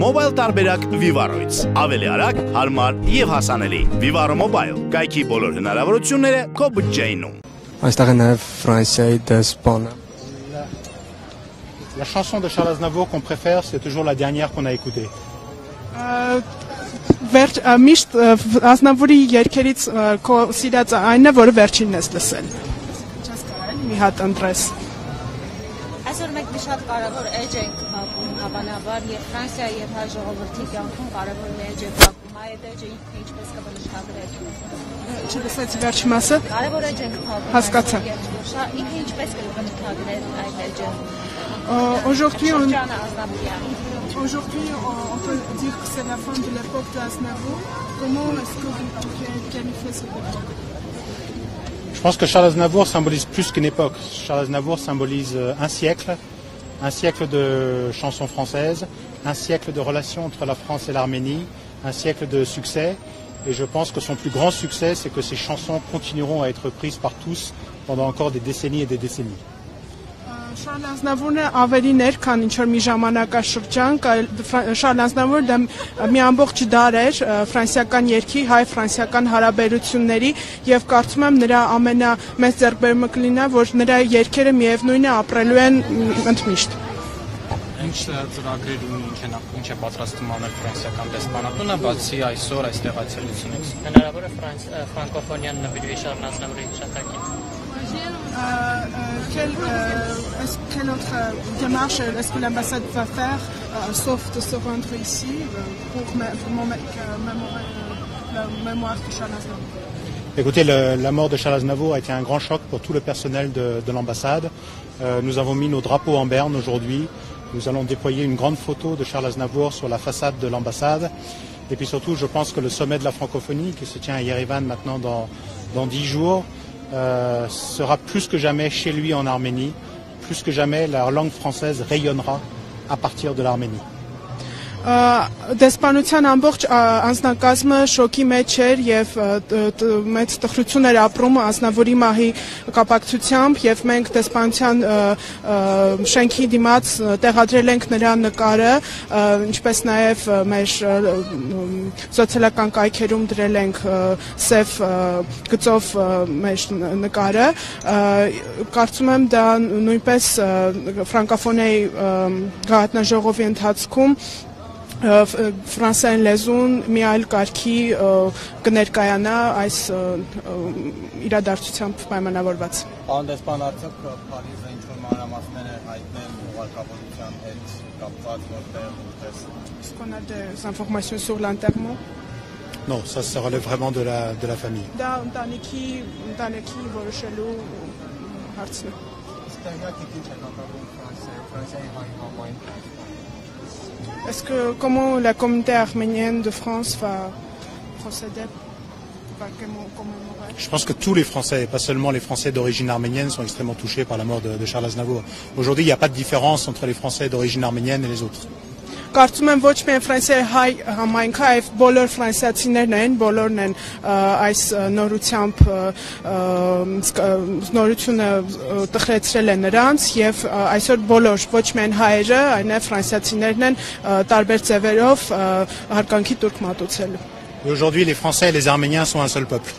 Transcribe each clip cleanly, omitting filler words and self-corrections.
Mobile տարբերակ Vivaro-ից, ավելի արագ, հարմար եւ հասանելի։ Vivaro Mobile, կայքի բոլոր հնարավորությունները քո բյուջեինում։ Այստեղ է նաև Ֆրանսիայի դեսպանը։ La chanson de Charles Aznavour qu'on préfère, c'est toujours la dernière qu'on a écoutée. Միշտ Ազնավուրի երգերից քո սիրած այն է, որը վերջինն ես լսել։ Չես կարել մի հատ ընտրես։ Այսօր մենք մի շատ կարևոր էջ ենք փակում, հավանաբար եւ Ֆրանսիայի եւ հայ ժողովրդի կյանքում կարևոր մի էջ է փակում։ Այդ էջը ինքը ինչպես կվնշադրել։ Չլսեցի վերջի մասը։ Կարևոր էջ ենք փակում։ Հասկացա։ Ինքը ինչպես կվնշադրել այդ էջը։ Aujourd'hui on Aujourd'hui peut dire que c'est la fin de l'époque d'Aznavour. Comment est-ce que vous qualifiez cette époque? Je pense que Charles Aznavour symbolise plus qu'une époque. Charles Aznavour symbolise un siècle de chansons françaises, un siècle de relations entre la France et l'Arménie, un siècle de succès. Et je pense que son plus grand succès, c'est que ces chansons continueront à être prises par tous pendant encore des décennies et des décennies. Charles Aznavourն է ավելի ներ, քան ինչ որ մի ժամանակաշրջան, Charles Aznavourը մի ամբողջ դար էր ֆրանսիական երգի, հայ-ֆրանսիական հարաբերությունների եւ կարծում եմ նրա ամենամեծ ձեռքբերումը կլինի, որ նրա երգերը միևնույն է ապրելու են ընդմիշտ։ Ինչ ծրագրեր ունի, ինչ է պատրաստում անել ֆրանսիական դեսպանատունը, բացի այսօր այստեղ այցելությունից։ Հնարավոր է ֆրանկոֆոնիան նվիրվի Charles Aznavourի հիշատակին։ Quelle autre démarche est-ce que l'ambassade va faire, sauf de se rendre ici pour mémorer la mémoire de Charles Aznavour? Écoutez, la mort de Charles Aznavour a été un grand choc pour tout le personnel de l'ambassade. Nous avons mis nos drapeaux en berne aujourd'hui. Nous allons déployer une grande photo de Charles Aznavour sur la façade de l'ambassade. Et puis surtout, je pense que le sommet de la francophonie, qui se tient à Yerevan maintenant dans 10 jours, sera plus que jamais chez lui en Arménie. Plus que jamais, la langue française rayonnera à partir de l'Arménie. Դեսպանության ամբողջ անձնակազմը շոկի մեջ էր եւ մեծ տխրություն էր ապրում Ազնավուրի մահի կապակցությամբ եւ մենք դեսպանության շենքի դիմաց տեղադրել ենք նրա նկարը, ինչպես նաեւ մեր սոցիալական կայքերում դրել ենք սև գծով մեր նկարը։ Կարծում եմ դա նույնպես ֆրանկոֆոնիայի գաղտնաժողովի ընթացքում Ֆրանսիան լեզուն մի այլ կարգի կներկայանա այս իրադարձությամբ պայմանավորված։ Պարոն դեսպան, արդյոք Փարիզը ինչ-որ մանրամասներ է հայտնել ուղղակավորության հետ կապված որտեղ ուտես։ Est-ce qu'on a des informations sur l'enterrement? Non, ça relève vraiment de la famille. Դա ընտանիքի որոշելու հարցն է։ Ստեղյակ եք ինչ է կատարվում Ֆրանսիայի հայ համայնքում։ Est-ce que comment la communauté arménienne de France va procéder? Je pense que tous les Français, pas seulement les Français d'origine arménienne, sont extrêmement touchés par la mort de Charles Aznavour. Aujourd'hui, il n'y a pas de différence entre les Français d'origine arménienne et les autres. Կարծում եմ ոչ միայն Ֆրանսիայի հայ համայնքը, այլ բոլոր ֆրանսիացիներն են, բոլորն են այս նորությամբ նորությունը տխրեցրել է նրանց եւ այսօր բոլոր ոչ միայն հայերը, այլև ֆրանսիացիներն են տարբեր ձևերով հարկանքի տուրք մատուցել։ Aujourd'hui, les Français et les Arméniens sont un seul peuple.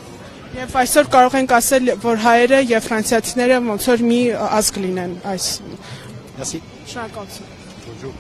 Եվ այսօր կարող ենք ասել, որ հայերը եւ ֆրանսիացիները ոնց որ մի ազգ լինեն այս։ Merci. Շնորհակալություն։ Bonjour.